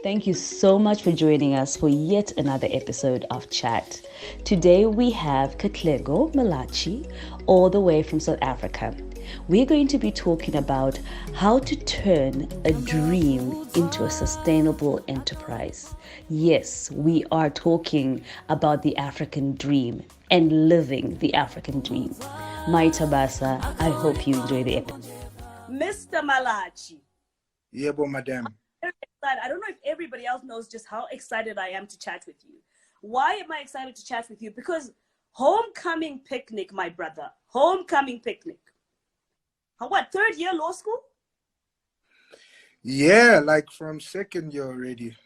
Thank you so much for joining us for yet another episode of Chat. Today we have Katlego Malachi, all the way from South Africa. We're going to be talking about how to turn a dream into a sustainable enterprise. Yes, we are talking about the African dream and living the African dream. My Tabasa, I hope you enjoy the episode. Mr. Malachi. Yebo, madam. Very excited. I don't know if everybody else knows just how excited I am to chat with you. Why am I excited to chat with you? Because homecoming picnic, my brother. Homecoming picnic. What, third year law school? Yeah, like from second year already.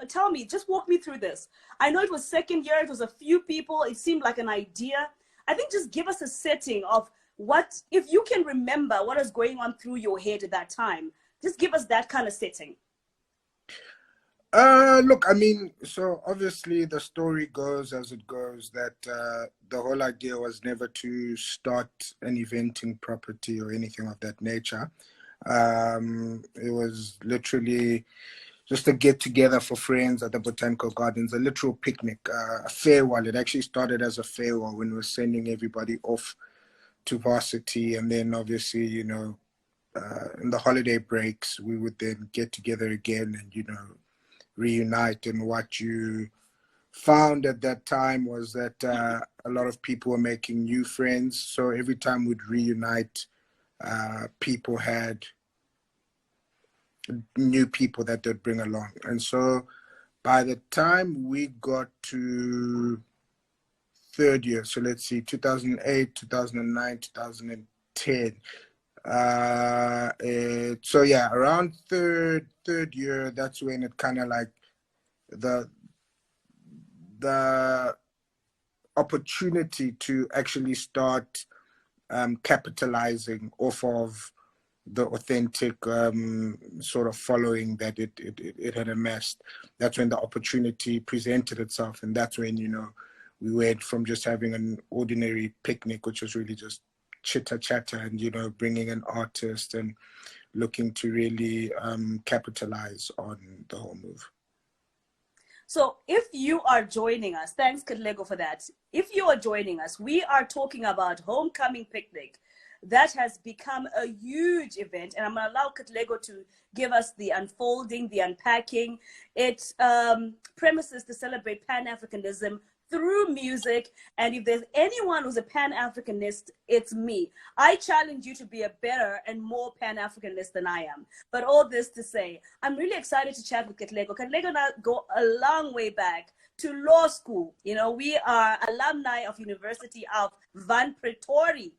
Tell me, just walk me through this. I know it was second year, it was a few people, it seemed like an idea. I think just give us a setting of what, if you can remember what was going on through your head at that time, just give us that kind of setting. Look, I mean, so obviously the story goes as it goes that the whole idea was never to start an eventing property or anything of that nature. It was literally just a get together for friends at the Botanical Gardens, a literal picnic, a farewell. It actually started as a farewell when we were sending everybody off to varsity, and then obviously, you know, in the holiday breaks, we would then get together again and, you know, reunite. And what you found at that time was that a lot of people were making new friends. So every time we'd reunite, people had new people that they'd bring along. And so by the time we got to third year, so let's see, 2008, 2009, 2010. So yeah, around third year, that's when it kind of like the opportunity to actually start capitalizing off of the authentic sort of following that it had amassed. That's when the opportunity presented itself, and that's when, you know, we went from just having an ordinary picnic, which was really just chitter-chatter, and, you know, bringing an artist and looking to really capitalize on the whole move. So if you are joining us, thanks Katlego for that. If you are joining us, we are talking about homecoming picnic. That has become a huge event, and I'm going to allow Katlego to give us the unfolding, the unpacking. It premises to celebrate Pan-Africanism through music, and if there's anyone who's a Pan-Africanist, it's me. I challenge you to be a better and more Pan-Africanist than I am. But all this to say, I'm really excited to chat with Katlego. Katlego and I go a long way back to law school. You know, we are alumni of University of Van Pretoria.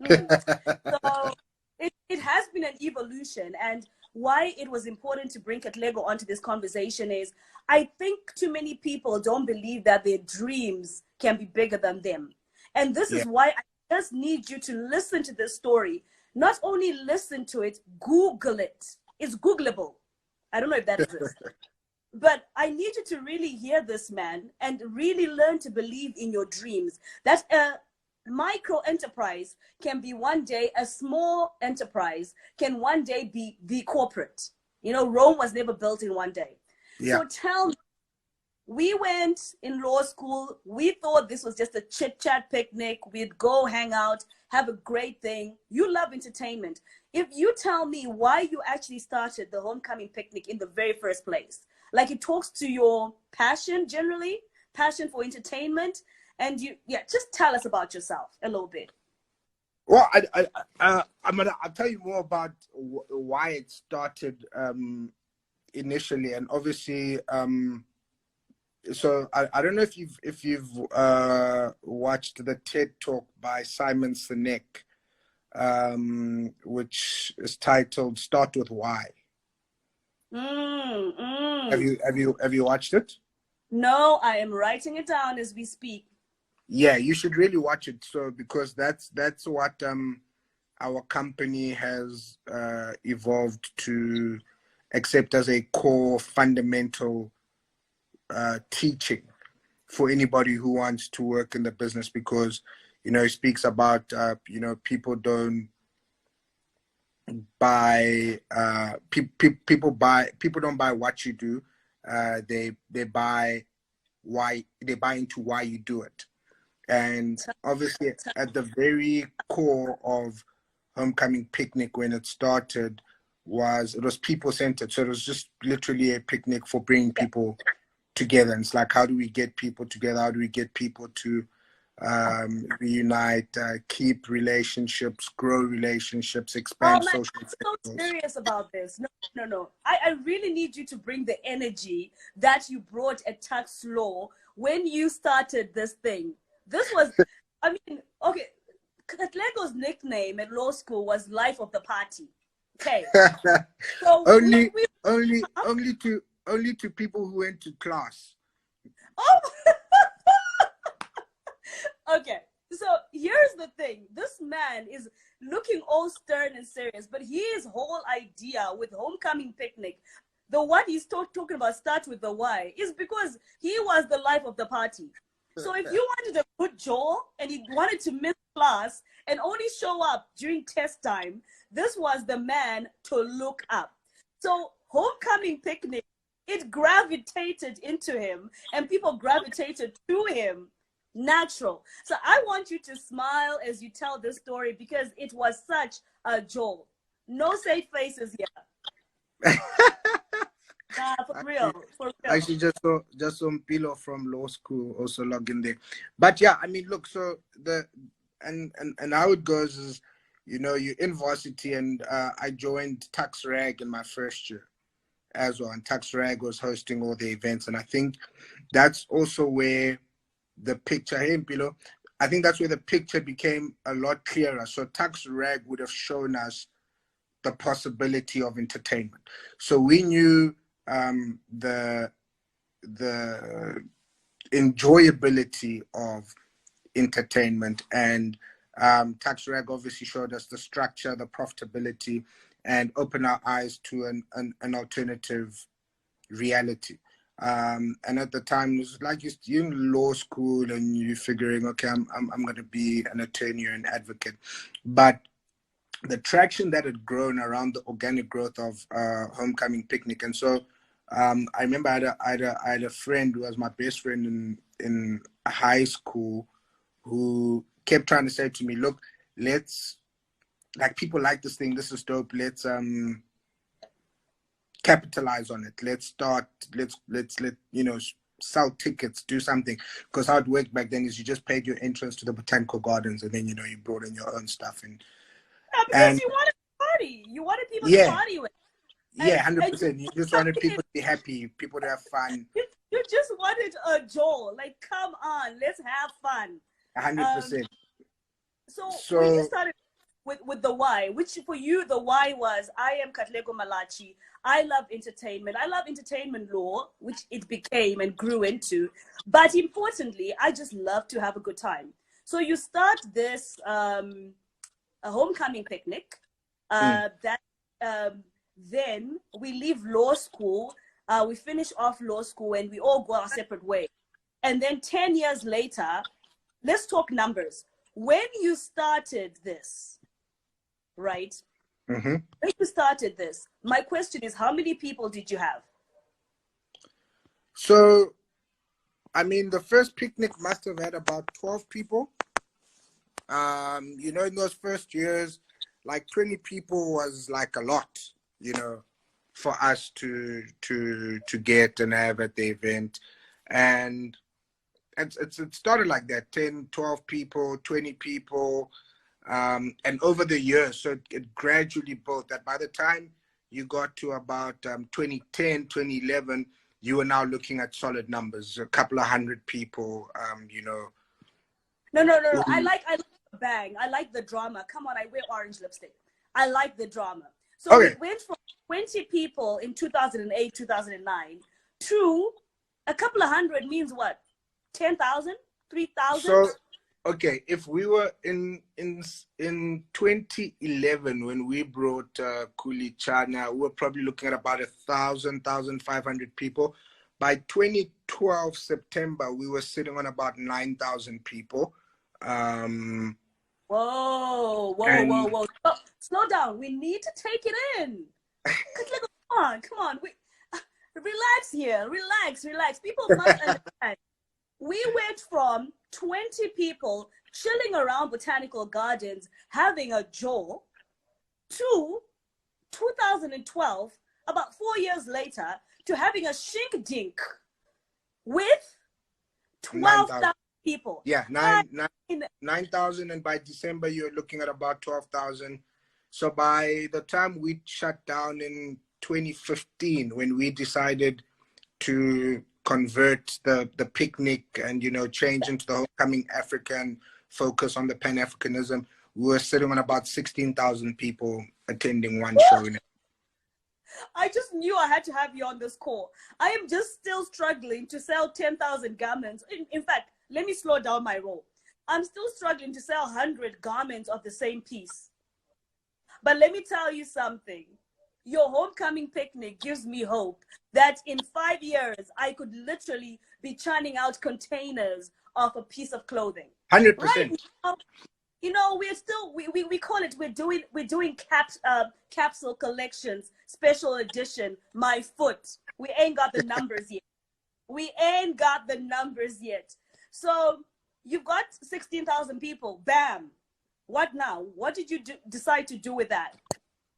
So it has been an evolution, and why it was important to bring Katlego onto this conversation is I think too many people don't believe that their dreams can be bigger than them. And this is why I just need you to listen to this story. Not only listen to it, Google it. It's Googleable. I don't know if that exists. But I need you to really hear this man and really learn to believe in your dreams. That's micro enterprise can be one day, a small enterprise can one day be the corporate. You know, Rome was never built in one day. Yeah. So tell me, we went in law school, we thought this was just a chit-chat picnic, we'd go hang out, have a great thing. You love entertainment. If you tell me why you actually started the homecoming picnic in the very first place, like it talks to your passion generally, passion for entertainment, and just tell us about yourself a little bit. Well, I'll tell you more about why it started initially, and obviously, so I don't know if you've watched the TED Talk by Simon Sinek, which is titled "Start with Why." Have you watched it? No, I am writing it down as we speak. Yeah, you should really watch it. So because that's what our company has evolved to accept as a core fundamental teaching for anybody who wants to work in the business, because, you know, it speaks about, you know, people don't buy people don't buy what you do. They buy why they buy into why you do it. And obviously, at the very core of Homecoming Picnic when it started, it was people centered. So it was just literally a picnic for bringing people together. And it's like, how do we get people together? How do we get people to reunite, keep relationships, grow relationships, Oh expand man, social I'm so circles? serious about this. No, no, no. I really need you to bring the energy that you brought at Tax Law when you started this thing. This was, I mean, okay, Katlego's nickname at law school was Life of the Party. Okay. So only, we only to people who went to class. oh okay. So here's the thing. This man is looking all stern and serious, but his whole idea with Homecoming Picnic, the what he's talking about starts with the why, is because he was the life of the party. So if you wanted a good Joel and he wanted to miss class and only show up during test time, this was the man to look up. So Homecoming Picnic, it gravitated into him and people gravitated to him natural. So I want you to smile as you tell this story because it was such a jolt. No safe faces here. Nah, for real, for real. Actually, just some pillow from law school also log in there. But yeah, I mean, look, so and how it goes is, you're in varsity, and I joined Tax Rag in my first year as well, and Tax Rag was hosting all the events, and I think that's also where the picture, hey, Pilo, I think that's where the picture became a lot clearer. So Tax Rag would have shown us the possibility of entertainment. So we knew the enjoyability of entertainment, and Tax Rag obviously showed us the structure, the profitability, and opened our eyes to an alternative reality. And at the time, it was like you're in law school and you're figuring, okay, I'm going to be an attorney or an advocate, but the traction that had grown around the organic growth of Homecoming Picnic. And so I remember I had a friend who was my best friend in high school who kept trying to say to me, look, let's, like, people like this thing, this is dope, let's capitalize on it. Let's start, let sell tickets, do something. Because how it worked back then is you just paid your entrance to the botanical gardens, and then you brought in your own stuff. Yeah, because And you wanted to party. You wanted people to yeah, party with. yeah, And 100%. You just wanted people to be happy, people to have fun. you just wanted a Joel. Like, come on, let's have fun. Um, 100%. so when you So started with the why, which for you the why was, I am Katlego Malachi. I love entertainment. I love entertainment law, which it became and grew into. But importantly, I just love to have a good time. So you start this a homecoming picnic. That then we leave law school. We finish off law school and we all go our separate way. And then 10 years later, let's talk numbers. When you started this, right? mm-hmm. When you started this, my question is, how many people did you have? So I mean, the first picnic must have had about 12 people. In those first years, like 20 people was like a lot, for us to get and have at the event. And it started like that, 10, 12 people, 20 people. And over the years, so it gradually built that by the time you got to about 2010, 2011, you were now looking at solid numbers, a couple of hundred people, No. I like the bang. I like the drama. Come on, I wear orange lipstick. I like the drama. So we Okay. went from 20 people in 2008, 2009 to a couple of hundred means what? 10,000? 3,000? So, okay, if we were in 2011 when we brought Chana, we were probably looking at about 1,500 people. By 2012 September, we were sitting on about 9,000 people. Whoa, whoa, whoa, And whoa. Slow down. We need to take it in. Come on. Relax here. Relax. People must understand. We went from 20 people chilling around botanical gardens, having a jaw, to 2012, about 4 years later, to having a shink dink with 9,000. 12,000 people. Yeah, I 9,000, and by December you're looking at about 12,000. So by the time we shut down in 2015, when we decided to convert the picnic and change into the homecoming African, focus on the Pan-Africanism, we were sitting on about 16,000 people attending one show. I just knew I had to have you on this call. I am just still struggling to sell 10,000 garments. In fact, let me slow down my roll. I'm still struggling to sell 100 garments of the same piece. But let me tell you something. Your homecoming picnic gives me hope that in 5 years, I could literally be churning out containers of a piece of clothing. 100%. Right now, we're still, we call it, we're doing capsule collections, special edition, my foot. We ain't got the numbers yet. So you've got 16,000 people. Bam. What now? What did you decide to do with that?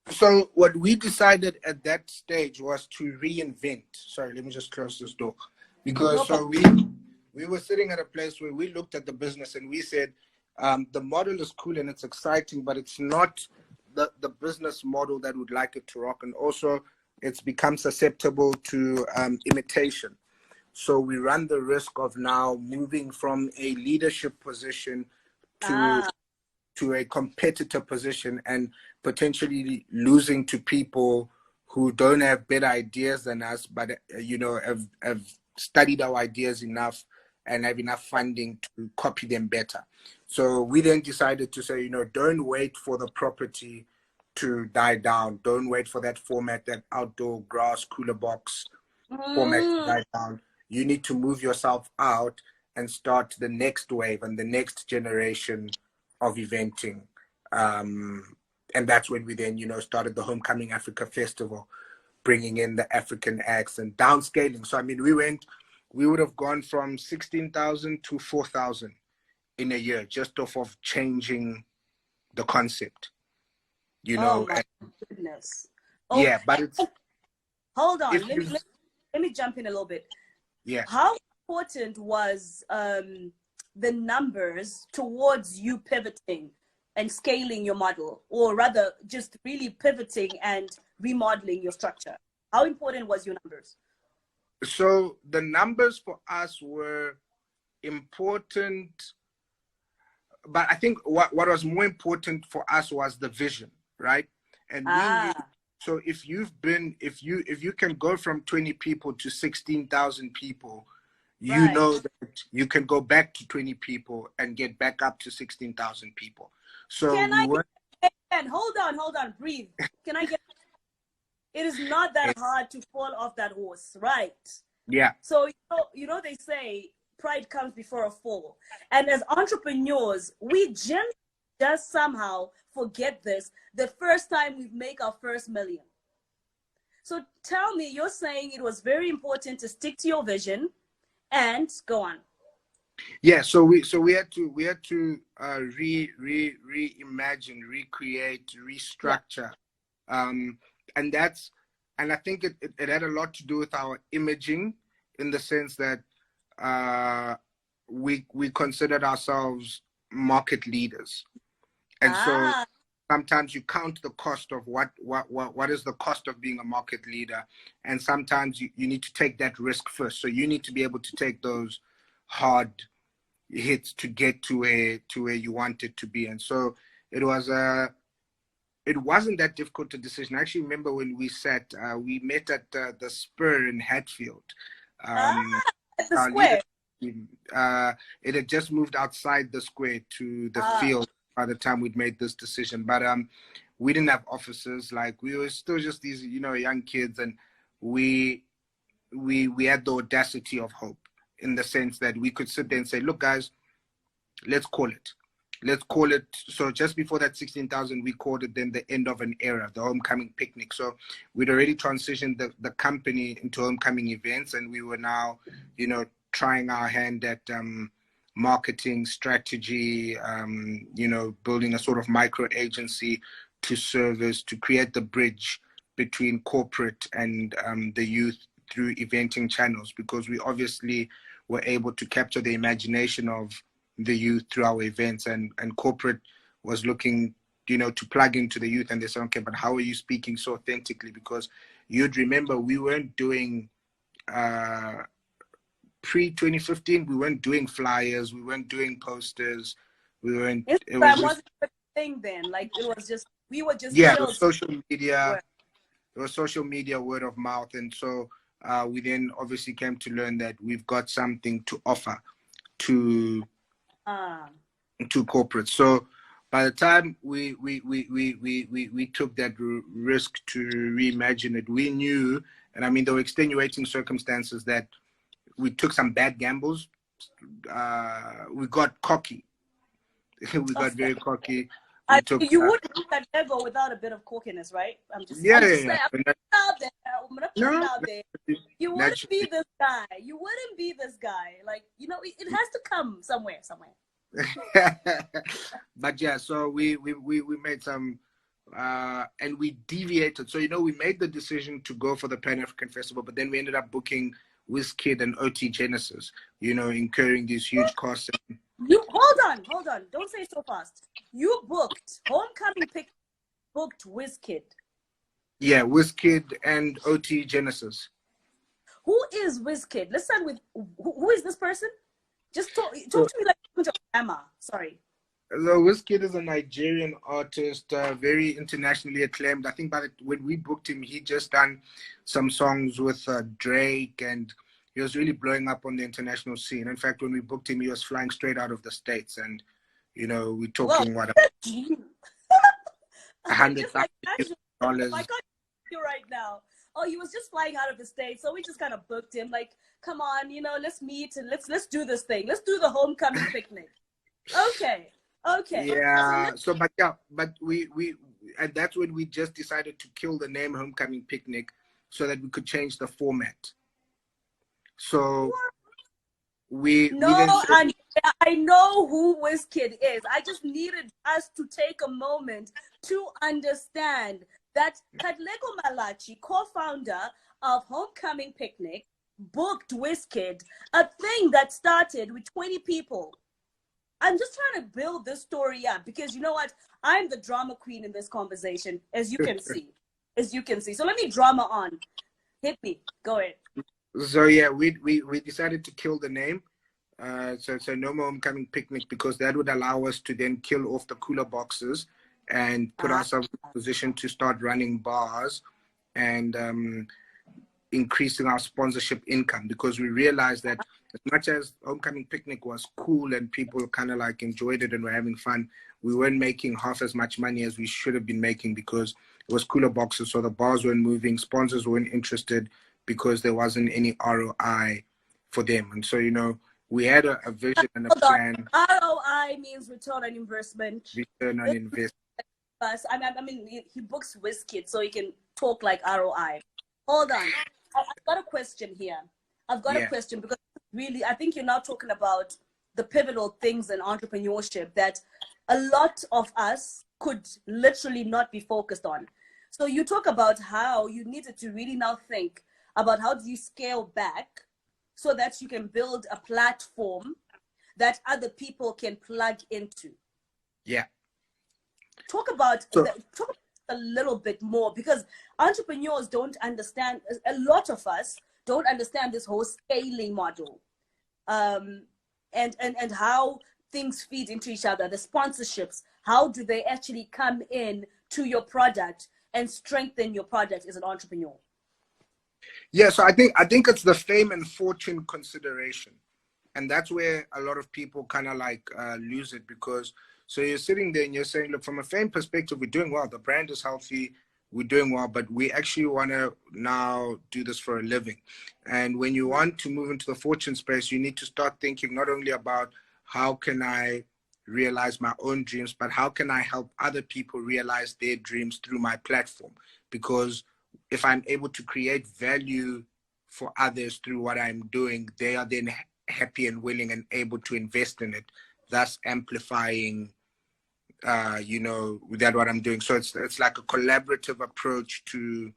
So what we decided at that stage was to reinvent. Sorry, let me just close this door. Because so we were sitting at a place where we looked at the business and we said, the model is cool and it's exciting, but it's not the business model that would like it to rock. And also it's become susceptible to imitation. So we run the risk of now moving from a leadership position to a competitor position and potentially losing to people who don't have better ideas than us, but have studied our ideas enough and have enough funding to copy them better. So we then decided to say, don't wait for the property to die down. Don't wait for that format, that outdoor grass cooler box format to die down. You need to move yourself out and start the next wave and the next generation of eventing. And that's when we then, started the Homecoming Africa Festival, bringing in the African acts and downscaling. So, I mean, we would have gone from 16,000 to 4,000 in a year just off of changing the concept, Oh my goodness. Oh, yeah, but it's... Hold on. Let me jump in a little bit. Yeah. How important was the numbers towards you pivoting and scaling your model, or rather just really pivoting and remodeling your structure? How important was your numbers? So the numbers for us were important, but I think what was more important for us was the vision, right? And we knew, so if you can go from 20 people to 16,000 people, you know that you can go back to 20 people and get back up to 16,000 people. So hold on, breathe. Can I get? It is not that hard to fall off that horse, right? Yeah. So they say pride comes before a fall, and as entrepreneurs, we generally just somehow forget this the first time we make our first million. So tell me, you're saying it was very important to stick to your vision and go on. Yeah, so we had to reimagine, recreate, restructure, and I think it had a lot to do with our imaging, in the sense that we considered ourselves market leaders, and so sometimes you count the cost of what is the cost of being a market leader, and sometimes you need to take that risk first. So you need to be able to take those hard hits to get to where you want it to be. And so it wasn't that difficult a decision. I actually remember when we met at the Spur in Hatfield. At the square. It had just moved outside the square to the field by the time we'd made this decision. But we didn't have offices. Like, we were still just these young kids, and we had the audacity of hope, in the sense that we could sit there and say, look guys, let's call it. let's call it, so just before that 16,000, we called it then the end of an era, the homecoming picnic. So we'd already transitioned the company into homecoming events, and we were now, trying our hand at marketing strategy, building a sort of micro agency to create the bridge between corporate and the youth through eventing channels, because we obviously were able to capture the imagination of the youth through our events, and corporate was looking to plug into the youth, and they said, okay, but how are you speaking so authentically? Because you'd remember we weren't doing pre-2015, we weren't doing flyers, we weren't doing posters, we weren't, it was Instagram just, wasn't a thing then. Like it was just, we were just yeah, it chilled. was social media. It was social media, word of mouth. And so we then obviously came to learn that we've got something to offer to corporate. So by the time we took that risk to reimagine it, we knew, and I mean, there were extenuating circumstances that we took some bad gambles. We got cocky. We got very cocky. We took. You wouldn't do that level without a bit of cockiness, right? I'm just Yeah. saying, I'm out there. I'm gonna put it out there. You wouldn't naturally. be this guy. You wouldn't be this guy. Like, it has to come somewhere. But yeah, so we made some and we deviated. So we made the decision to go for the Pan African Festival, but then we ended up booking C.H.A.T and O.T. Genesis, incurring these huge costs. You hold on. Don't say so fast. You booked homecoming pick, booked C.H.A.T. Yeah, C.H.A.T and O.T. Genesis. Who is C.H.A.T? Let's start with who is this person? Just talk to me like Emma. Sorry. So C.H.A.T is a Nigerian artist, very internationally acclaimed. I think when we booked him, he just done some songs with Drake, and he was really blowing up on the international scene. In fact, when we booked him, he was flying straight out of the States, and we're talking what $100,000. I can't you right now. Oh, he was just flying out of the States, so we just kind of booked him. Like, come on, let's meet and let's do this thing. Let's do the homecoming picnic. Okay. Yeah. But we and that's when we just decided to kill the name Homecoming Picnic so that we could change the format. So we then said, I know who C.H.A.T is. I just needed us to take a moment to understand that Katlego Malachi, co-founder of Homecoming Picnic, booked C.H.A.T, a thing that started with 20 people. I'm just trying to build this story up because you know what? I'm the drama queen in this conversation, as you can see. So let me drama on. Hit me. Go ahead. So yeah, we decided to kill the name. So no more Homecoming Picnic, because that would allow us to then kill off the cooler boxes and put ourselves in a position to start running bars and increasing our sponsorship income, because we realized that as much as Homecoming Picnic was cool and people kind of like enjoyed it and were having fun, we weren't making half as much money as we should have been making, because it was cooler boxes, so the bars weren't moving, sponsors weren't interested because there wasn't any ROI for them. And so we had a vision and a plan. ROI means return on investment. Return on investment. I mean, he books C.H.A.T, so he can talk like ROI. Hold on. I've got a question here. A question, because really, I think you're now talking about the pivotal things in entrepreneurship that a lot of us could literally not be focused on. So you talk about how you needed to really now think about how do you scale back so that you can build a platform that other people can plug into. Yeah. Talk about a little bit more, because entrepreneurs don't understand, a lot of us don't understand this whole scaling model, and how things feed into each other, the sponsorships, how do they actually come in to your product and strengthen your product as an entrepreneur? Yeah, so I think it's the fame and fortune consideration, and that's where a lot of people kind of like lose it, because so you're sitting there and you're saying, look, from a fame perspective, we're doing well, the brand is healthy, we're doing well, but we actually want to now do this for a living. And when you want to move into the fortune space, you need to start thinking not only about how can I realize my own dreams, but how can I help other people realize their dreams through my platform? Because if I'm able to create value for others through what I'm doing, they are then happy and willing and able to invest in it, thus amplifying that what I'm doing. So it's like a collaborative approach to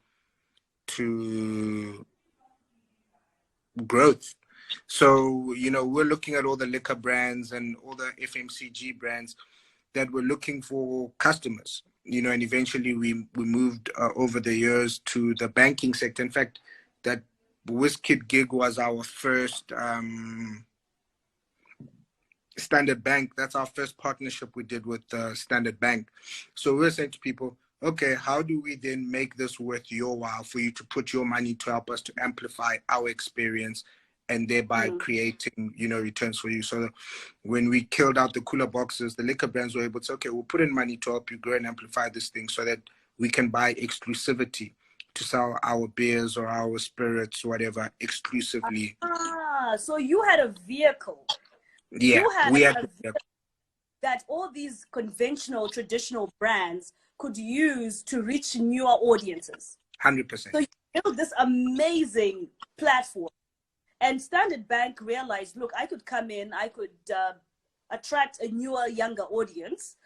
growth. So, we're looking at all the liquor brands and all the FMCG brands that were looking for customers, and eventually we moved over the years to the banking sector. In fact, that WizKid gig was our first Standard Bank. That's our first partnership we did with Standard Bank. So we're saying to people, okay, how do we then make this worth your while for you to put your money to help us to amplify our experience and thereby creating, returns for you? So when we killed out the cooler boxes, the liquor brands were able to say, okay, we'll put in money to help you grow and amplify this thing so that we can buy exclusivity to sell our beers or our spirits, whatever, exclusively. So you had a vehicle. Yeah, You had we had a vehicle that all these conventional, traditional brands could use to reach newer audiences. 100%. So you built this amazing platform. And Standard Bank realized, look, I could come in, I could attract a newer, younger audience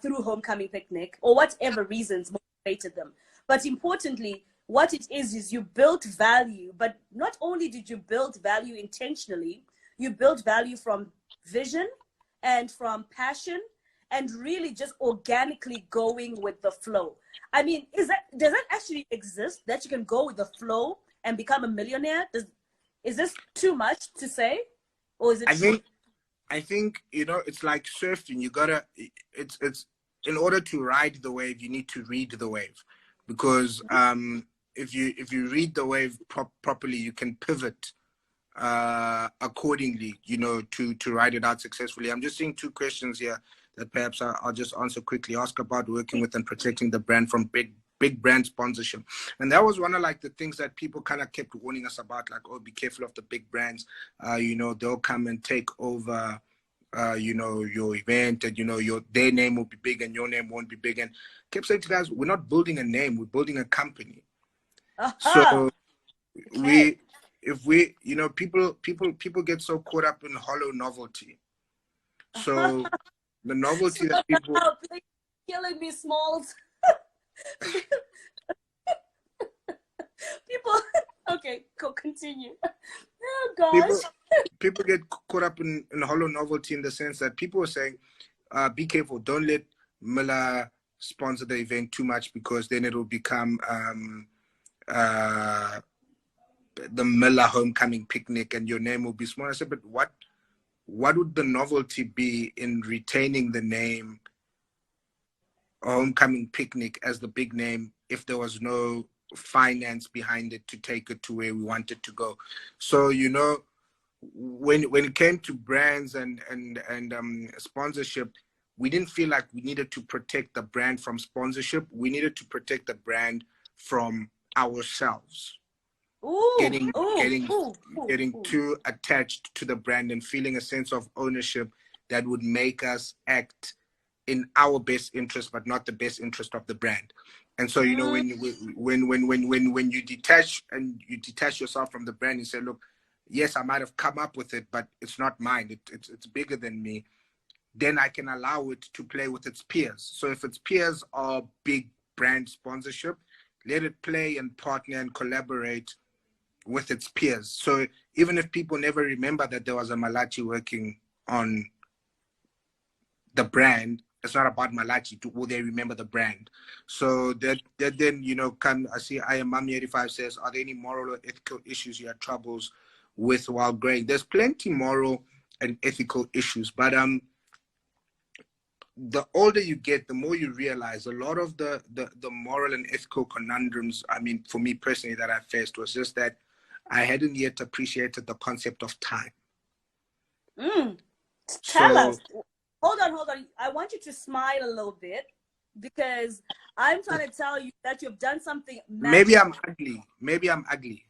through Homecoming Picnic or whatever reasons motivated them. But importantly, what it is you built value. But not only did you build value intentionally, you built value from vision and from passion and really just organically going with the flow. I mean, does that actually exist, that you can go with the flow and become a millionaire? Is this too much to say, or is it? I think it's like surfing. You gotta, it's in order to ride the wave, you need to read the wave, because if you read the wave properly, you can pivot accordingly, to ride it out successfully. I'm just seeing two questions here that perhaps I'll just answer quickly. Ask about working with and protecting the brand from big brand sponsorship. And that was one of like the things that people kind of kept warning us about, like, oh, be careful of the big brands. They'll come and take over your event, and their name will be big and your name won't be big. And kept saying to guys, we're not building a name, we're building a company. So if we people get so caught up in hollow novelty. So the novelty that people killing me, Smalls. People, okay, go continue. Oh gosh. People get caught up in hollow novelty, in the sense that people are saying, be careful, don't let Miller sponsor the event too much, because then it will become the Miller Homecoming Picnic and your name will be small. I said, but what would the novelty be in retaining the name Homecoming Picnic as the big name if there was no finance behind it to take it to where we wanted to go? So when it came to brands and sponsorship, we didn't feel like we needed to protect the brand from sponsorship. We needed to protect the brand from ourselves. Getting too attached to the brand and feeling a sense of ownership that would make us act in our best interest, but not the best interest of the brand. And so, when you detach yourself from the brand and say, look, yes, I might have come up with it, but it's not mine. It's bigger than me. Then I can allow it to play with its peers. So if its peers are big brand sponsorship, let it play and partner and collaborate with its peers. So even if people never remember that there was a Malachi working on the brand, it's not about Malachi. Will they remember the brand? So that then I see I am Mami 85 says, are there any moral or ethical issues you had troubles with while growing? There's plenty moral and ethical issues, but the older you get, the more you realize a lot of the moral and ethical conundrums, I mean, for me personally, that I faced was just that I hadn't yet appreciated the concept of time. Tell us. Hold on. I want you to smile a little bit, because I'm trying to tell you that you've done something magical. Maybe I'm ugly.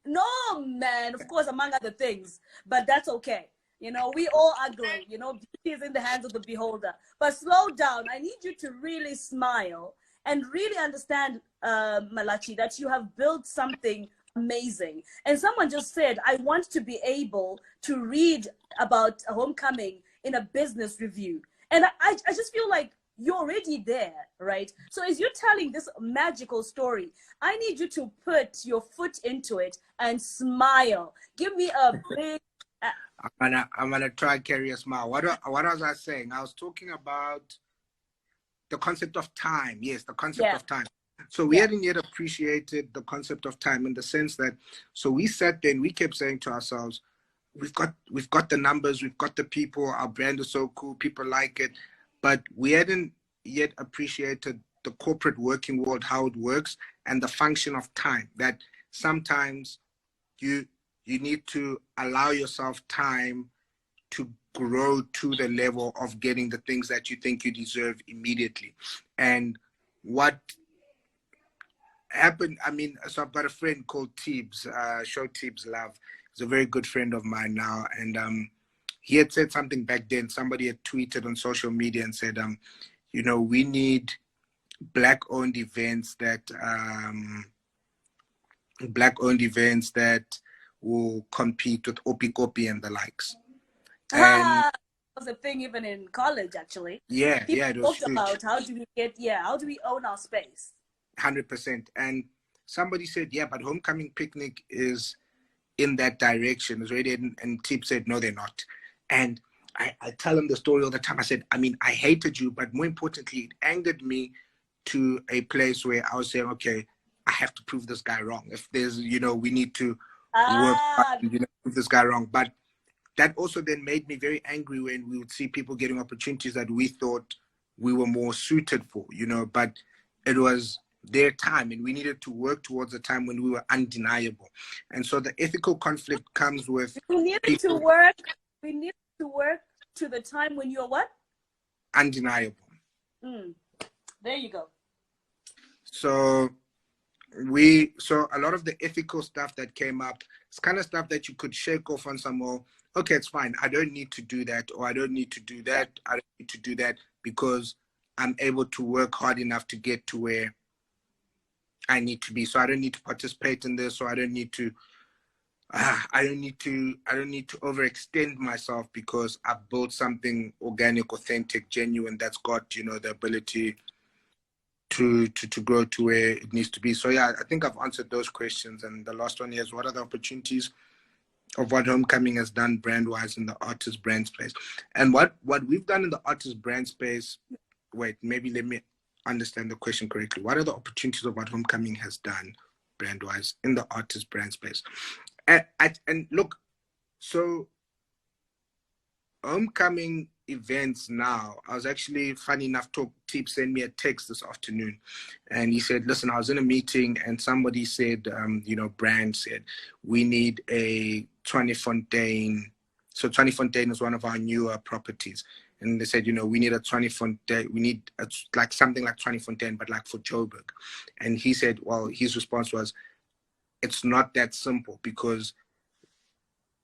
No, man, of course, among other things, but that's okay. You know, we all ugly. You know, beauty is in the hands of the beholder. But slow down. I need you to really smile and really understand, Malachi, that you have built something amazing. And someone just said, I want to be able to read about a homecoming in a business review. And I just feel like you're already there, right? So as you're telling this magical story, I need you to put your foot into it and smile. Give me a big. I'm gonna try and carry a smile. What was I saying? I was talking about the concept of time. Yes, the concept Yeah, of time. So we yeah. hadn't yet appreciated the concept of time in the sense that, so we sat there and we kept saying to ourselves, we've got the numbers, we've got the people, our brand is so cool, people like it, but we hadn't yet appreciated the corporate working world, how it works, and the function of time. That sometimes you you need to allow yourself time to grow to the level of getting the things that you think you deserve immediately. And what happened, I mean, so I've got a friend called Teebs, show Teebs Love. He's a very good friend of mine now. And he had said something back then. Somebody had tweeted on social media and said, we need black-owned events that will compete with Opikopi and the likes. And Ah, that was a thing even in college, actually. yeah, People yeah, it was talked huge. about how do we own our space? 100%. And somebody said, yeah, but homecoming picnic is in that direction. Is already, and Tip said, no, they're not. And I tell him the story all the time. I said, I mean, I hated you, but more importantly, it angered me to a place where I was saying, okay, I have to prove this guy wrong. If there's, we need to work hard Ah, and, prove this guy wrong. But that also then made me very angry when we would see people getting opportunities that we thought we were more suited for, but it was their time and we needed to work towards a time when we were undeniable. And so the ethical conflict comes with we needed to people work. We needed to work to the time when you're what? undeniable. Mm, there you go. So a lot of the ethical stuff that came up, it's kind of stuff that you could shake off on some more. Okay, it's fine. I don't need to do that, or I don't need to do Yeah. that. I don't need to do that because I'm able to work hard enough to get to where I need to be. So I don't need to participate in this, or I don't need to. I don't need to overextend myself because I've built something organic, authentic, genuine that's got the ability to grow to where it needs to be. So yeah, I think I've answered those questions. And the last one is, what are the opportunities of what Homecoming has done brand wise in the artist brand space? And what we've done in the artist brand space, wait, maybe let me understand the question correctly. What are the opportunities of what Homecoming has done brand wise in the artist brand space? And look, so homecoming events now, I was actually, funny enough, Teep sent me a text this afternoon and he said, listen, I was in a meeting and somebody said, brand said, we need a Tshwane Fontaine. So Tshwane Fontaine is one of our newer properties. And they said, we need a Tshwane Fontaine, we need like something like Tshwane Fontaine, but like for Joburg. And he said, well, his response was, it's not that simple because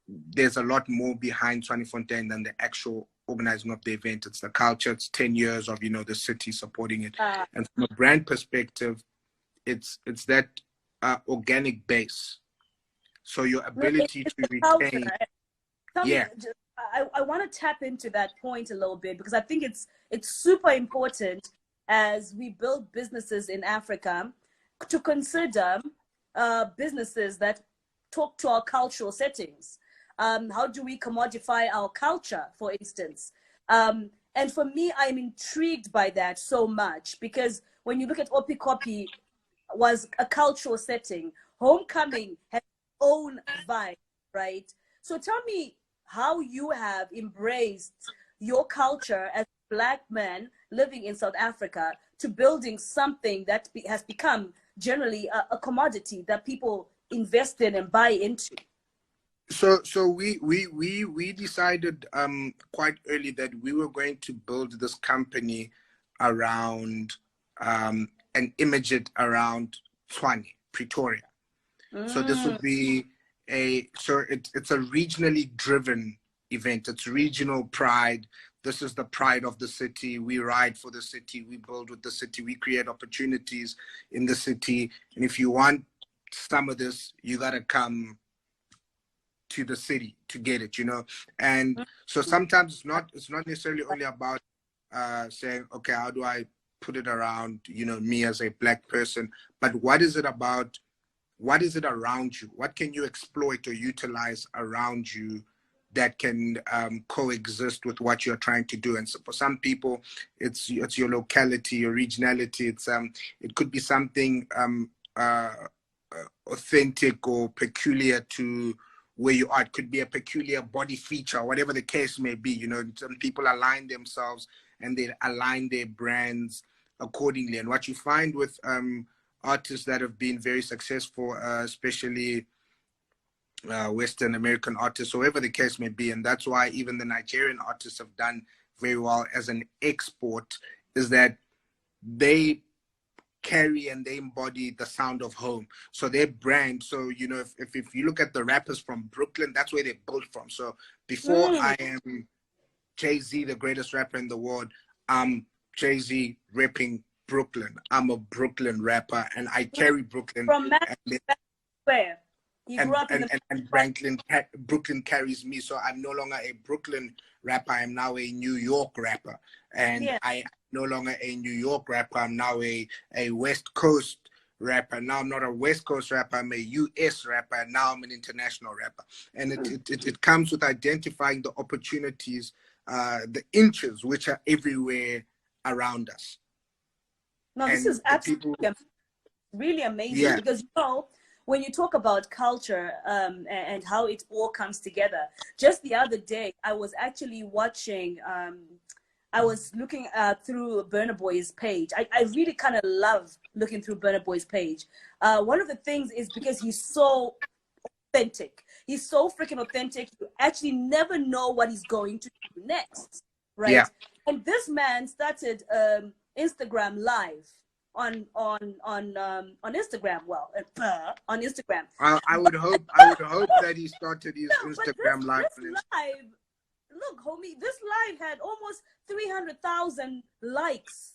there's a lot more behind Tshwane Fontaine than the actual organizing of the event. It's the culture, it's 10 years of, the city supporting it. Uh, And from a brand perspective, it's that organic base. So your no, ability it's to the culture. retain, Tell me, yeah. I want to tap into that point a little bit because I think it's super important as we build businesses in Africa to consider businesses that talk to our cultural settings. How do we commodify our culture, for instance? And for me, I'm intrigued by that so much because when you look at Opikopi, was a cultural setting. Homecoming has its own vibe, right? So tell me how you have embraced your culture as a Black man living in South Africa to building something that has become generally a commodity that people invest in and buy into. So we decided quite early that we were going to build this company around and image it around Tshwane, Pretoria. So this Mm, would be it's a regionally driven event. It's regional pride. This is the pride of the city. We ride for the city. We build with the city. We create opportunities in the city. And if you want some of this, you got to come to the city to get it, you know. And so sometimes it's not necessarily only about saying, okay, how do I put it around, you know, me as a black person, but what is it about? What is it around you? What can you exploit or utilize around you that can coexist with what you're trying to do? And so for some people, it's your locality, your regionality. It could be something authentic or peculiar to where you are. It could be a peculiar body feature, whatever the case may be. You know, some people align themselves and they align their brands accordingly. And what you find with artists that have been very successful, especially Western American artists, or whatever the case may be, and that's why even the Nigerian artists have done very well as an export, is that they carry and they embody the sound of home. So their brand, so you know, if you look at the rappers from Brooklyn, that's where they're built from. So before I am Jay-Z, the greatest rapper in the world, I'm Jay-Z repping Brooklyn. I'm a Brooklyn rapper and I carry Brooklyn. From where he grew up in the and Brooklyn carries me. So I'm no longer a Brooklyn rapper. I'm now a New York rapper. And I no longer a New York rapper. I'm now a West Coast rapper. Now I'm not a West Coast rapper. I'm a US rapper. And now I'm an international rapper. And it comes with identifying the opportunities, the inches which are everywhere around us. No, this is absolutely really amazing because, you know, when you talk about culture and how it all comes together, just the other day, I was actually watching, I was looking through Burna Boy's page. I really kind of love looking through Burna Boy's page. One of the things is because he's so authentic. He's so freaking authentic. You actually never know what he's going to do next, right? Yeah. And this man started Instagram Live on Instagram. Well, on Instagram. I would hope that he started his Instagram Live. Look, homie, this live had almost 300,000 likes.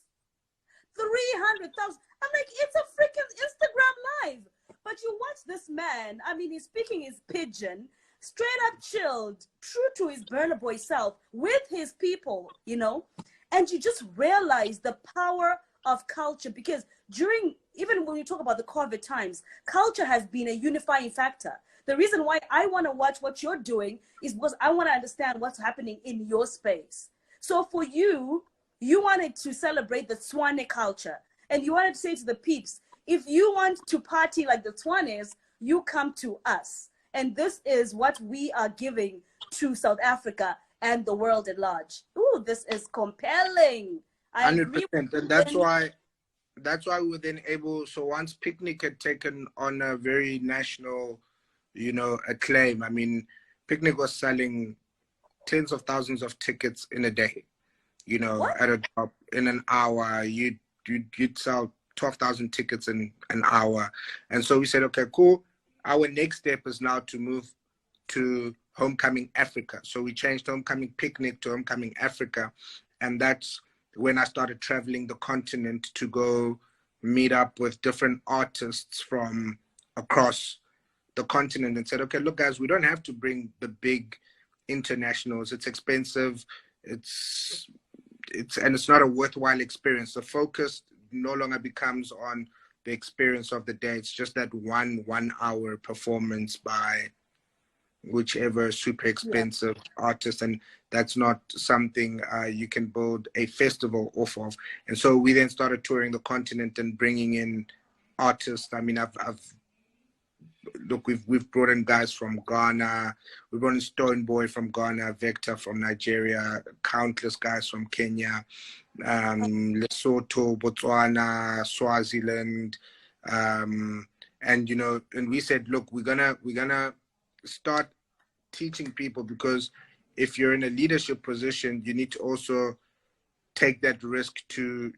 300,000. I'm like, it's a freaking Instagram Live. But you watch this man. I mean, he's speaking his pidgin, straight up chilled, true to his Burna Boy self, with his people, you know. And you just realize the power of culture, because even when you talk about the COVID times, culture has been a unifying factor. The reason why I want to watch what you're doing is because I want to understand what's happening in your space. So for you, you wanted to celebrate the Tswane culture, and you wanted to say to the peeps, if you want to party like the Tswanes, you come to us. And this is what we are giving to South Africa and the world at large. Ooh, this is compelling. 100%. And that's why we were then able, so once Picnic had taken on a very national, you know, acclaim, I mean, Picnic was selling tens of thousands of tickets in a day, you know, at a drop. In an hour, you'd sell 12,000 tickets in an hour. And so we said, okay, cool. Our next step is now to move to Homecoming Africa. So we changed Homecoming Picnic to Homecoming Africa. And that's when I started traveling the continent to go meet up with different artists from across the continent and said, okay, look, guys, we don't have to bring the big internationals. It's expensive. It's not a worthwhile experience. The focus no longer becomes on the experience of the day. It's just that one hour performance by whichever super expensive artist, and that's not something you can build a festival off of. And so we then started touring the continent and bringing in artists. I mean, we've brought in guys from Ghana, we brought in Stone Boy from Ghana, Vector from Nigeria, countless guys from Kenya, Lesotho, Botswana, Swaziland, and you know, and we said, look, we're gonna start teaching people, because if you're in a leadership position, you need to also take that risk to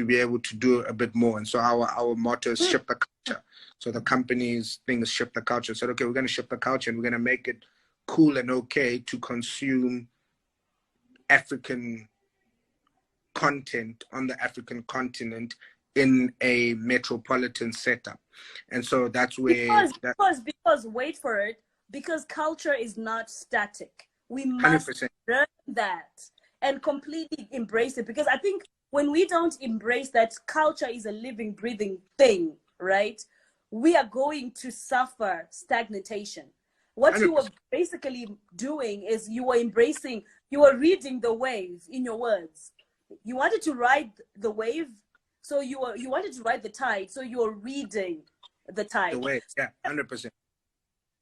be able to do a bit more. And so our motto is ship the culture. So the company's thing is ship the culture. So okay, we're going to ship the culture and we're going to make it cool and okay to consume African content on the African continent in a metropolitan setup. And so that's where that Because wait for it, because culture is not static. We must 100%. learn that and completely embrace it, because I think when we don't embrace that culture is a living, breathing thing, right? We are going to suffer stagnation. What you were 100%. basically doing is you were embracing, you were reading the wave in your words. You wanted to ride the wave, so you wanted to ride the tide, so you're reading the The tide. way, yeah, 100%.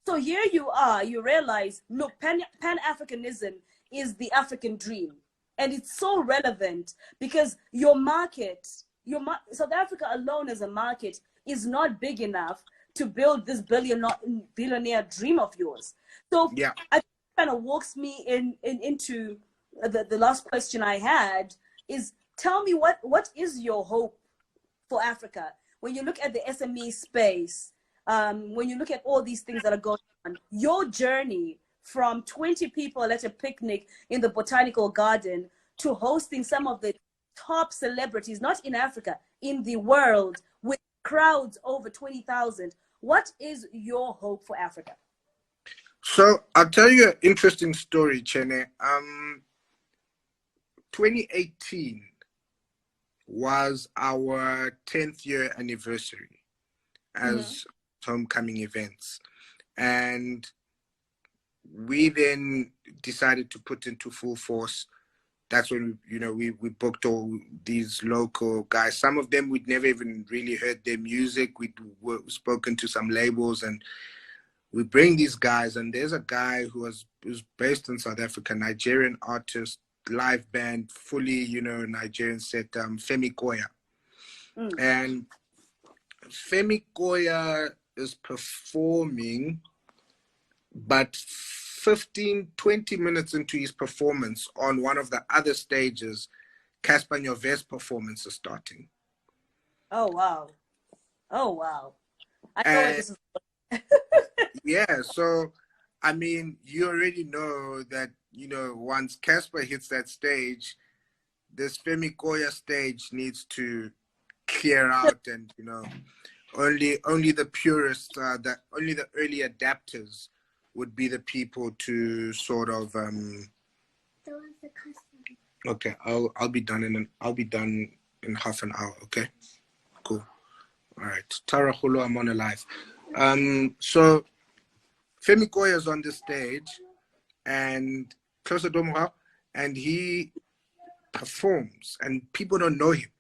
So here you are, you realize, look, Pan-Africanism is the African dream. And it's so relevant because your market, South Africa alone as a market is not big enough to build this billionaire dream of yours. So Yeah. I think it kind of walks me into the last question I had is, tell me what is your hope for Africa when you look at the SME space, when you look at all these things that are going on, your journey from 20 people at a picnic in the botanical garden to hosting some of the top celebrities, not in Africa, in the world, with crowds over 20,000. What is your hope for Africa? So I'll tell you an interesting story, Chene. 2018 was our 10th year anniversary as homecoming events. And we then decided to put into full force. That's when we booked all these local guys. Some of them we'd never even really heard their music. We'd spoken to some labels, and we bring these guys. And there's a guy who's based in South Africa, Nigerian artist, live band, fully Nigerian set, Femi Koya. And Femi Koya is performing, but 15-20 minutes into his performance on one of the other stages, Casper Nyovest's performance is starting. Oh wow. I know where And this is. yeah, so I mean, you already know that once Casper hits that stage, this Femi Koya stage needs to clear out, and only the purists, only the early adapters would be the people to sort of okay, I'll be done in half an hour. Okay, cool. All right, Tara Hulu, I'm on a live. So Femi Koya is on the stage, and Closer Domha, and he performs, and people don't know him.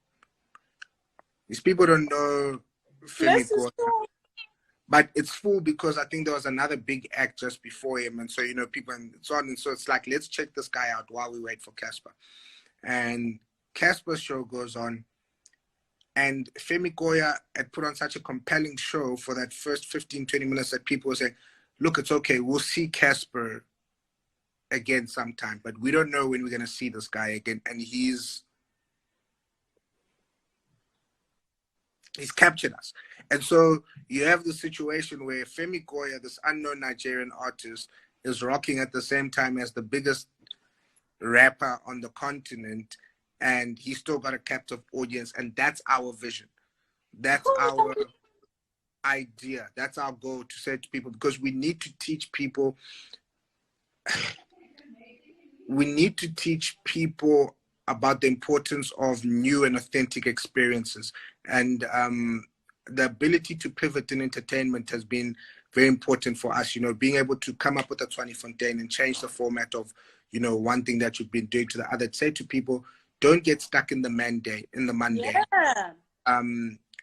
These people don't know Femi Koya. But it's full because I think there was another big act just before him. And so, people and so on. And so it's like, let's check this guy out while we wait for Casper. And Casper's show goes on. And Femi Koya had put on such a compelling show for that first 15-20 minutes that people were saying, look, it's okay. We'll see Casper again sometime. But we don't know when we're going to see this guy again. And he's captured us. And so you have the situation where Femi Koya, this unknown Nigerian artist, is rocking at the same time as the biggest rapper on the continent, and he's still got a captive audience. And that's our vision. That's our idea. That's our goal, to say to people, because we need to teach people about the importance of new and authentic experiences. And the ability to pivot in entertainment has been very important for us, being able to come up with a 20 Fontaine and change the format of, one thing that you've been doing to the other. Say to people, don't get stuck in the mundane. Yeah.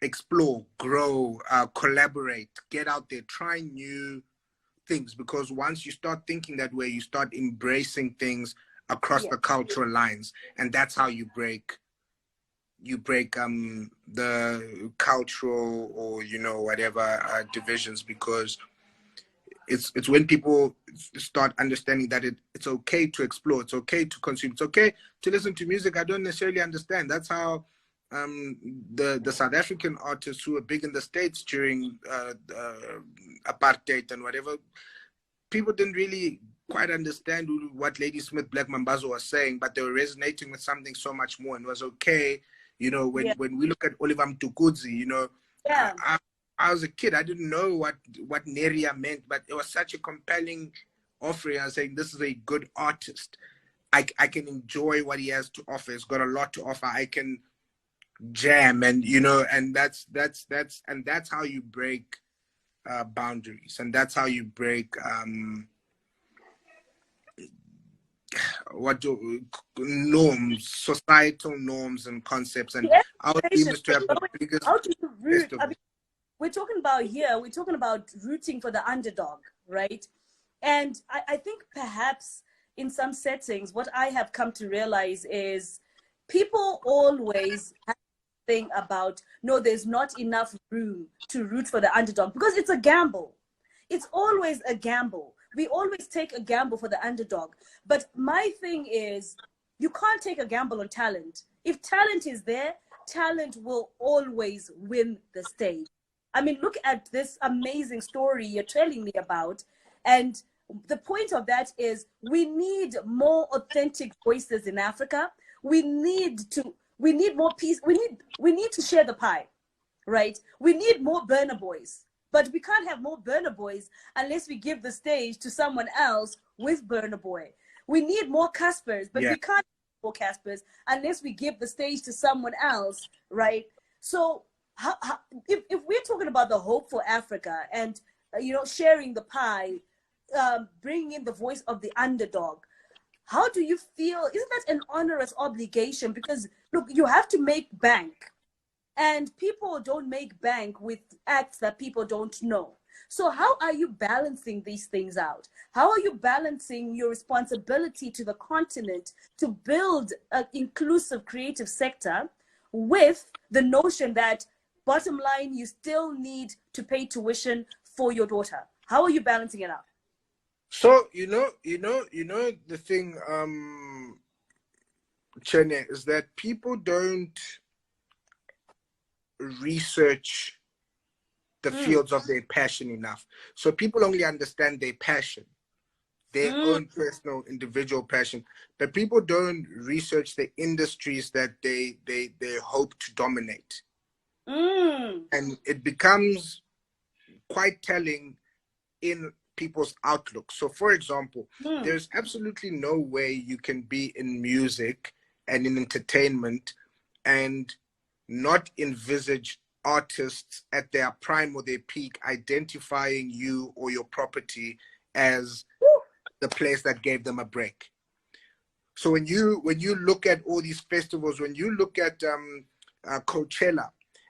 Explore, grow, collaborate, get out there, try new things, because once you start thinking that way, you start embracing things across the cultural lines, and that's how you break the cultural or whatever divisions, because it's when people start understanding that it's okay to explore, it's okay to consume, it's okay to listen to music I don't necessarily understand. That's how the South African artists who were big in the States during apartheid and whatever, people didn't really quite understand what Lady Smith Black Mambazo was saying, but they were resonating with something so much more, and it was okay. You know, Yeah. when we look at Oliver Mtukudzi, you know, Yeah. I was a kid. I didn't know what Neria meant, but it was such a compelling offering. I was saying, this is a good artist. I can enjoy what he has to offer. He's got a lot to offer. I can jam, and you know, and that's how you break boundaries, and that's how you break norms, societal norms and concepts. And The our dream expectation, is to have the biggest how do you root? I festival. mean, we're talking about rooting for the underdog, right? And I think perhaps in some settings, what I have come to realize is people always have to think about, no, there's not enough room to root for the underdog because it's a gamble. It's always a gamble. We always take a gamble for the underdog. But my thing is, you can't take a gamble on talent. If talent is there, talent will always win the stage. I mean, look at this amazing story you're telling me about. And the point of that is we need more authentic voices in Africa. We need more peace. We need to share the pie, right? We need more burner boys. But we can't have more burner boys unless we give the stage to someone else with burner boy. We need more Caspers, but Yeah. we can't have more Caspers unless we give the stage to someone else, right? So if we're talking about the hope for Africa and sharing the pie, bringing in the voice of the underdog, how do you feel? Isn't that an onerous obligation? Because look, you have to make bank, and people don't make bank with acts that people don't know. So how are you balancing these things out? How are you balancing your responsibility to the continent to build an inclusive creative sector with the notion that bottom line, you still need to pay tuition for your daughter? How are you balancing it out? So the thing, Chene, is that people don't research the fields of their passion enough. So people only understand their passion, their own personal individual passion, but people don't research the industries that they hope to dominate. And it becomes quite telling in people's outlook. So for example, there's absolutely no way you can be in music and in entertainment and not envisage artists at their prime or their peak identifying you or your property as the place that gave them a break. So when you look at all these festivals, when you look at Coachella,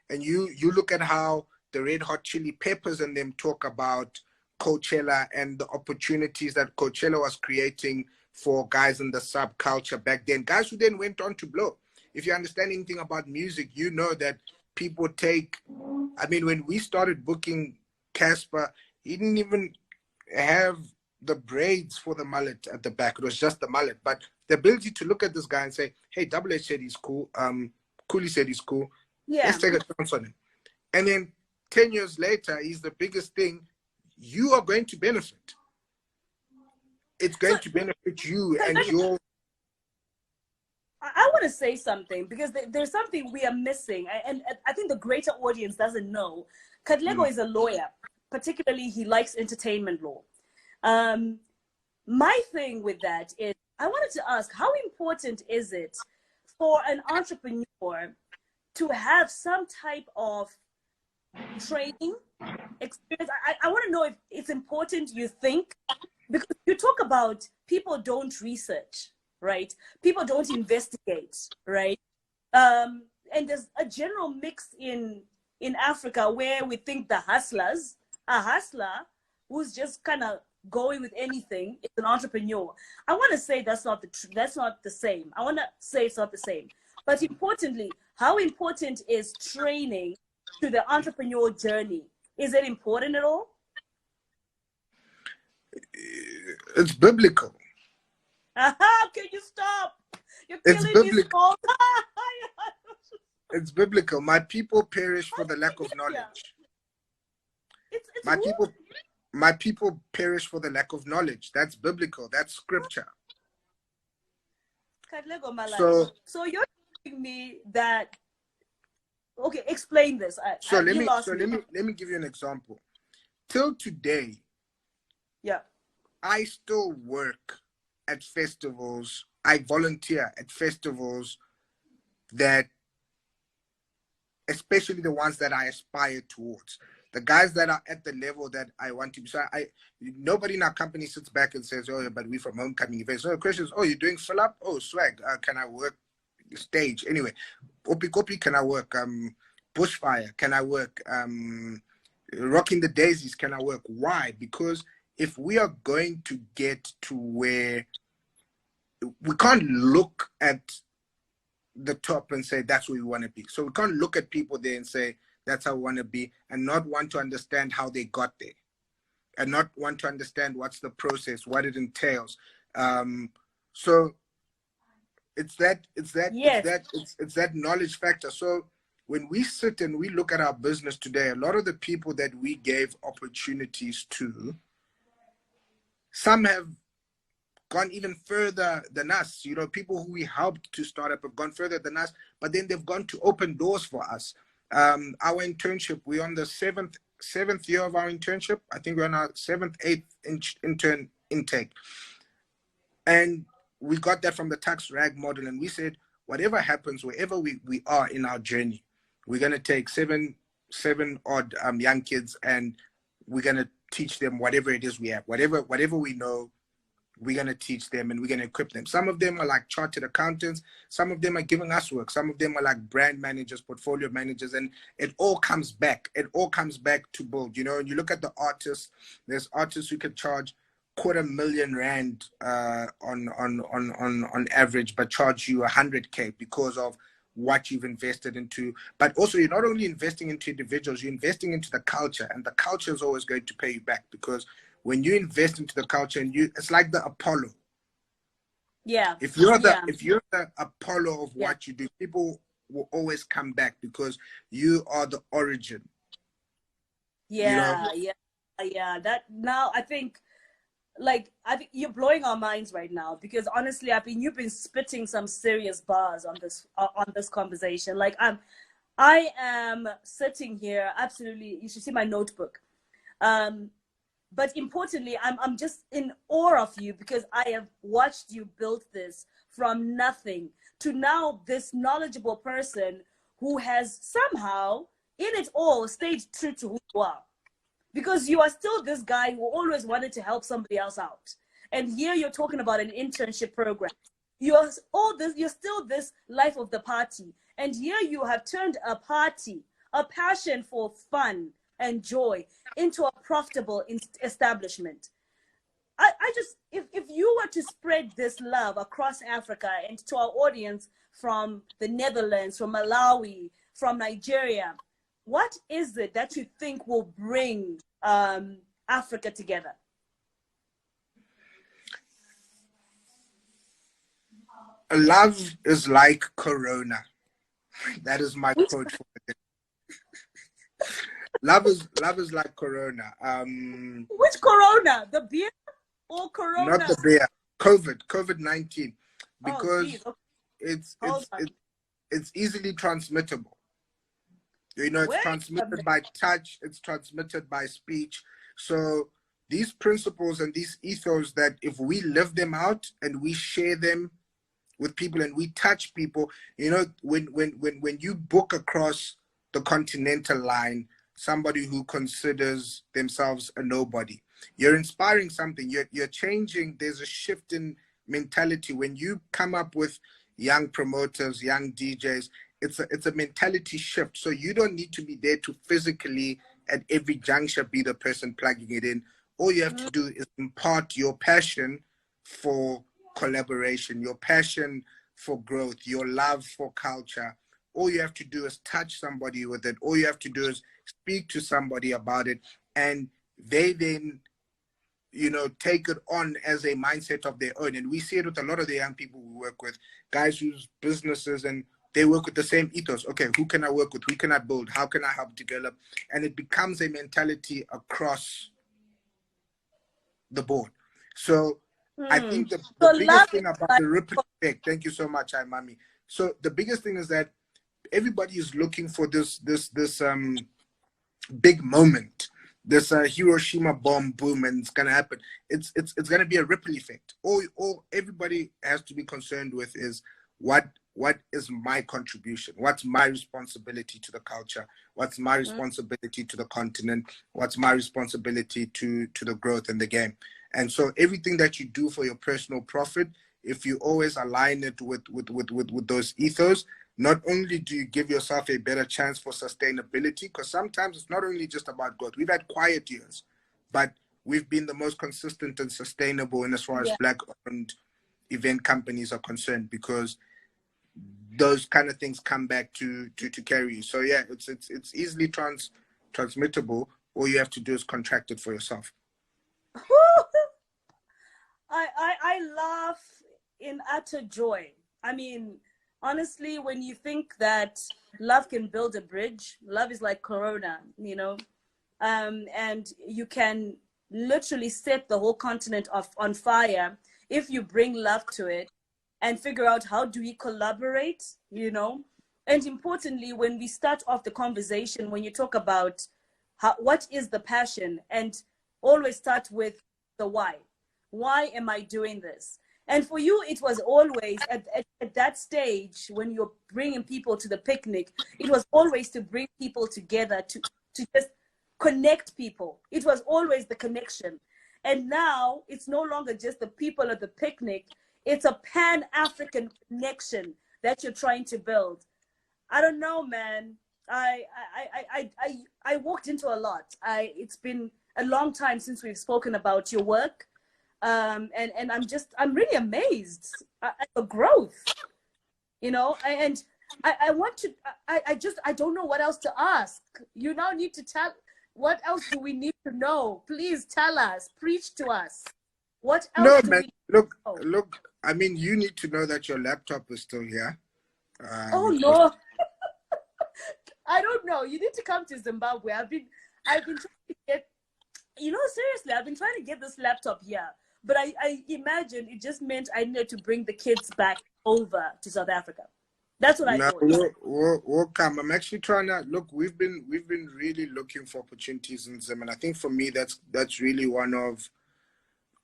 and you look at how the Red Hot Chili Peppers and them talk about Coachella and the opportunities that Coachella was creating for guys in the subculture back then, guys who then went on to blow. If you understand anything about music, you know that people take, I mean, when we started booking Casper, he didn't even have the braids for the mullet at the back. It was just the mullet. But the ability to look at this guy and say, hey, Double H said he's cool. Cooley said he's cool. Yeah. Let's take a chance on him. And then 10 years later, he's the biggest thing. You are going to benefit. It's going to benefit you and your... I want to say something because there's something we are missing. And I think the greater audience doesn't know. Katlego is a lawyer. Particularly, he likes entertainment law. My thing with that is, I wanted to ask, how important is it for an entrepreneur to have some type of training experience? I want to know if it's important, you think, because you talk about people don't research, right? People don't investigate, right? And there's a general mix in Africa where we think the hustlers, a hustler who's just kind of going with anything is an entrepreneur. I want to say that's not the same. I want to say it's not the same. But importantly, how important is training to the entrepreneur journey? Is it important at all? It's biblical. Can you stop? You're killing me, Paul. It's biblical. My people perish for the lack of knowledge. It's My people My people perish for the lack of knowledge. That's biblical. That's scripture. Katlego Malachi. So So you're telling me that, okay, explain this. so let You me lost so me. let me give you an example. Till today, Yeah. I still work at festivals. I volunteer at festivals that, especially the ones that I aspire towards. The guys that are at the level that I want to be. So nobody in our company sits back and says, "Oh, yeah, but we from homecoming events." No, the question is, "Oh, you're doing fill up? Oh, swag. Can I work stage? Anyway, Opi Kopi, can I work? Bushfire, can I work? Rocking the Daisies, can I work?" Why? Because if we are going to get to where we can't look at the top and say that's where we want to be. So we can't look at people there and say that's how we want to be and not want to understand how they got there and not want to understand what's the process, what it entails. So Yes. it's that knowledge factor. So when we sit and we look at our business today, a lot of the people that we gave opportunities to, some have gone even further than us. You know, people who we helped to start up have gone further than us, but then they've gone to open doors for us. Our internship, we're on the seventh year of our internship. I think we're on our eighth intern intake. And we got that from the tax rag model. And we said, whatever happens, wherever we are in our journey, we're going to take seven odd young kids and we're going to teach them whatever it is we have, whatever we know, we're going to teach them and we're going to equip them. Some of them are like chartered accountants. Some of them are giving us work. Some of them are like brand managers, portfolio managers, and it all comes back. It all comes back to build, you know. And you look at the artists, there's artists who could charge R250,000 on average, but charge you 100K because of what you've invested into. But also, you're not only investing into individuals, you're investing into the culture, and the culture is always going to pay you back, because when you invest into the culture, and it's like the Apollo. Yeah. If you're Yeah. the Apollo of Yeah. what you do, people will always come back because you are the origin. You know? Yeah. That now I think, like, I think you're blowing our minds right now, because honestly, you've been spitting some serious bars on this conversation. Like, I am sitting here, absolutely. You should see my notebook. But importantly, I'm just in awe of you, because I have watched you build this from nothing to now this knowledgeable person who has somehow, in it all, stayed true to who you are. Because you are still this guy who always wanted to help somebody else out. And here you're talking about an internship program. You're still this life of the party. And here you have turned a party, a passion for fun and joy, into a profitable establishment. I just, if you were to spread this love across Africa and to our audience from the Netherlands, from Malawi, from Nigeria, what is it that you think will bring Africa together? Love is like Corona. That is my quote for it. Love is like Corona. Which Corona? The beer or Not Corona? the beer. COVID-19, Oh, because geez. Okay. it's easily transmittable. You know, it's Wait a transmitted minute. by touch, it's transmitted by speech. So these principles and these ethos, that if we live them out and we share them with people and we touch people, you know, when you book across the continental line somebody who considers themselves a nobody, you're inspiring something, you're changing. There's a shift in mentality when you come up with young promoters, young DJs. It's a mentality shift. So you don't need to be there to physically at every juncture be the person plugging it in. All you have to do is impart your passion for collaboration, your passion for growth, your love for culture. All you have to do is touch somebody with it. All you have to do is speak to somebody about it. And they then, you know, take it on as a mindset of their own. And we see it with a lot of the young people we work with, guys whose businesses, and they work with the same ethos. Okay, who can I work with? Who can I build? How can I help develop? And it becomes a mentality across the board. So I Hmm. think the So biggest love is thing about like, the ripple effect, thank you so much, Mami. So the biggest thing is that everybody is looking for this big moment, this Hiroshima bomb boom, and it's gonna happen. It's gonna be a ripple effect. All everybody has to be concerned with is what is my contribution? What's my responsibility to the culture? What's my mm, responsibility to the continent? What's my responsibility to the growth in the game? And so everything that you do for your personal profit, if you always align it with those ethos, not only do you give yourself a better chance for sustainability, because sometimes it's not only just about growth. We've had quiet years, but we've been the most consistent and sustainable in as far as yeah. Black-owned event companies are concerned, because those kind of things come back to carry you. So yeah, it's easily transmittable. All you have to do is contract it for yourself. I laugh in utter joy. I mean, honestly, when you think that love can build a bridge, love is like Corona, you know, and you can literally set the whole continent off on fire if you bring love to it and figure out how do we collaborate, you know. And importantly, when we start off the conversation, when you talk about what is the passion, and always start with the why am I doing this? And for you, it was always at that stage when you're bringing people to the picnic, it was always to bring people together, to just connect people. It was always the connection. And now it's no longer just the people at the picnic, it's a pan-African connection that you're trying to build. I don't know, man. I walked into a lot. It's been a long time since we've spoken about your work, and I'm really amazed at the growth, you know. And I want to. I don't know what else to ask. You now need to tell. What else do we need to know? Please tell us. Preach to us. What else No, do man. we know? Look. I mean, you need to know that your laptop is still here. Oh Because no, I don't know. You need to come to Zimbabwe. I've been trying to get, you know, seriously, I've been trying to get this laptop here. But I imagine it just meant I needed to bring the kids back over to South Africa. That's what I no, thought. we'll come. I'm actually trying to look. We've been really looking for opportunities in Zim, and I think for me that's really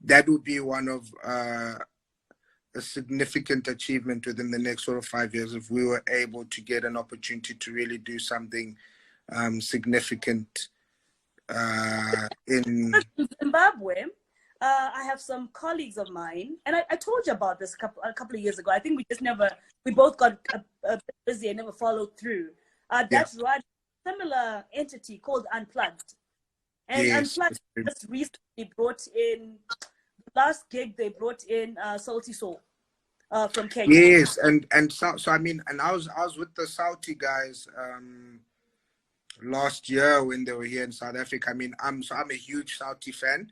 that would be one of a significant achievement within the next sort of 5 years, if we were able to get an opportunity to really do something significant in. In Zimbabwe, I have some colleagues of mine, and I told you about this a couple of years ago. I think we both got a bit busy and never followed through. Yeah. That's right. Similar entity called Unplugged. And Yes. Unplugged just recently brought in, the last gig they brought in Salty Soul from Kenya. Yes, and so I mean, and I was with the Saudi guys last year when they were here in South Africa. I mean, I'm a huge Saudi fan.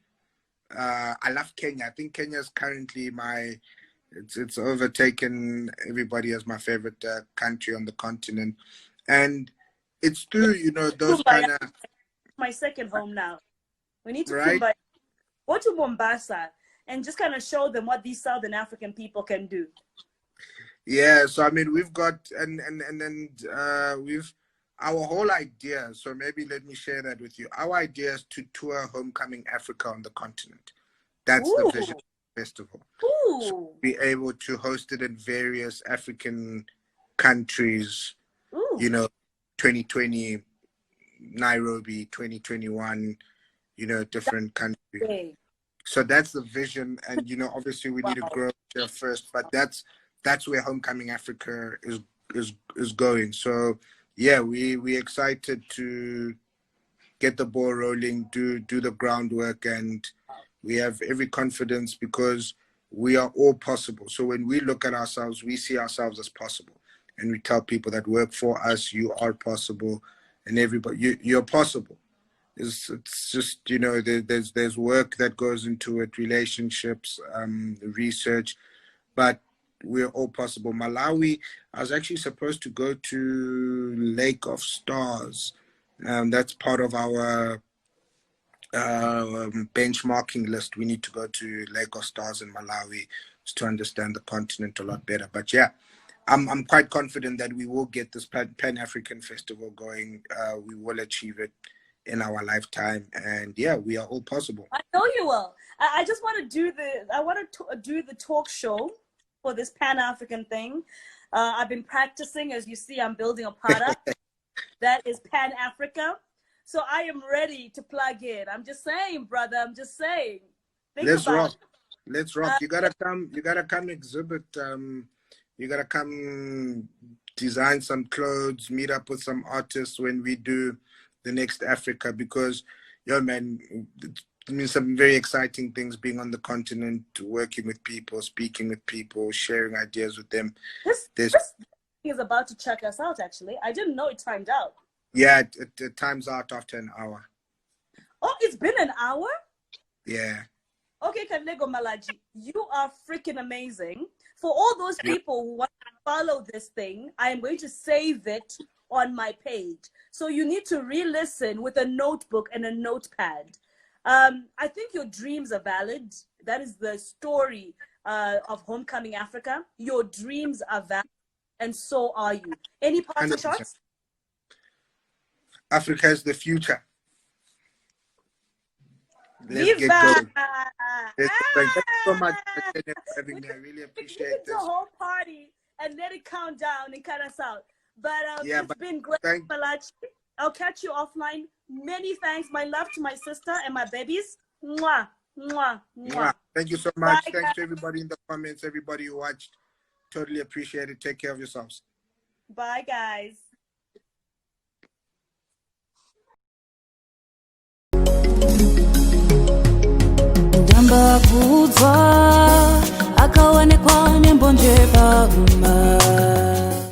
I love Kenya. I think Kenya is currently it's overtaken everybody as my favorite country on the continent, and it's through those Kumbaya, kind of my second home now. We need to right. Kumbaya. Go to Mombasa and just kind of show them what these Southern African people can do. Yeah, so I mean, we've got and then we've our whole idea. So maybe let me share that with you. Our idea is to tour Homecoming Africa on the continent. That's the Ooh, vision of the festival. So ooh, be able to host it in various African countries. ooh. 2020 Nairobi, 2021. That's Different countries. big. So that's the vision, and obviously we need to Wow. grow here first, but that's where Homecoming Africa is going. So yeah, we excited to get the ball rolling, do the groundwork, and we have every confidence because we are all possible. So when we look at ourselves, we see ourselves as possible, and we tell people that work for us, you are possible, and everybody, you're possible. It's just there's work that goes into it, relationships, research, but we're all possible. Malawi, I was actually supposed to go to Lake of Stars. That's part of our benchmarking list. We need to go to Lagos Stars in Malawi to understand the continent a lot better. But yeah, I'm quite confident that we will get this Pan-African festival going. We will achieve it in our lifetime, and yeah, we are all possible. I know you will. I just want to do the talk show for this Pan-African thing. I've been practicing. As you see, I'm building a product that is Pan-Africa. So I am ready to plug in. I'm just saying, brother. I'm just saying. Let's rock. Let's rock. You gotta come. You gotta come exhibit. You gotta come design some clothes. Meet up with some artists when we do the next Africa. Because, yo, man, it means some very exciting things being on the continent, working with people, speaking with people, sharing ideas with them. This thing is about to check us out. Actually, I didn't know it timed out. Yeah, it times out after an hour. Oh, it's been an hour? Yeah. Okay, Katlego Malachi, you are freaking amazing. For all those people who want to follow this thing, I am going to save it on my page. So you need to re-listen with a notebook and a notepad. I think your dreams are valid. That is the story of Homecoming Africa. Your dreams are valid, and so are you. Any parting shots? Africa is the future. Let's get going. Thank you so much for having me. I really appreciate this. The whole party and let it count down and cut us out. But it's been great, Malachi. I'll catch you offline. Many thanks. My love to my sister and my babies. Mwah, mwah, mwah. Thank you so much. Bye, thanks to everybody in the comments, everybody who watched. Totally appreciate it. Take care of yourselves. Bye, guys. Ndamba kudzwa akaonekwa nembonje pahuma